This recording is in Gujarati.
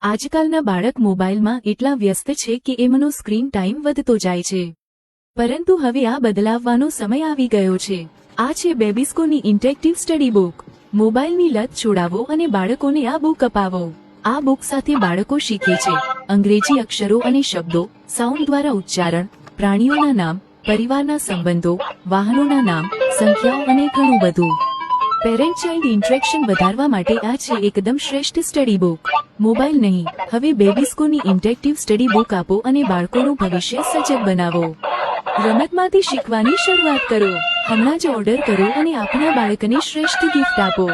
આજકાલના બાળક મોબાઈલમાં એટલા વ્યસ્ત છે કે એમનો સ્ક્રીન ટાઈમ વધતો જાય છે, પરંતુ હવે આ બદલાવવાનો સમય આવી ગયો છે। આ છે બેબીસ્કોની ઇન્ટરેક્ટિવ સ્ટડી બુક। મોબાઈલની લત છોડાવો અને બાળકોને આ બુક અપાવો। આ બુક સાથે બાળકો શીખે છે અંગ્રેજી અક્ષરો અને શબ્દો, સાઉન્ડ દ્વારા ઉચ્ચારણ, પ્રાણીઓના નામ, પરિવારના સંબંધો, વાહનોના નામ, સંખ્યાઓ અને ઘણું બધું। પેરેન્ટ ચાઇલ્ડ ઇન્ટરેક્શન વધારવા માટે આ છે એકદમ શ્રેષ્ઠ સ્ટડી બુક। મોબાઈલ નહીં, હવે બેબીસ્કોની ઇન્ટરેક્ટિવ સ્ટડી બુક આપો અને બાળકોનું ભવિષ્ય સજગ બનાવો। રમતમાંથી શીખવાની શરૂઆત કરો। હમણાં જ ઓર્ડર કરો અને આપના બાળકને શ્રેષ્ઠ ગિફ્ટ આપો।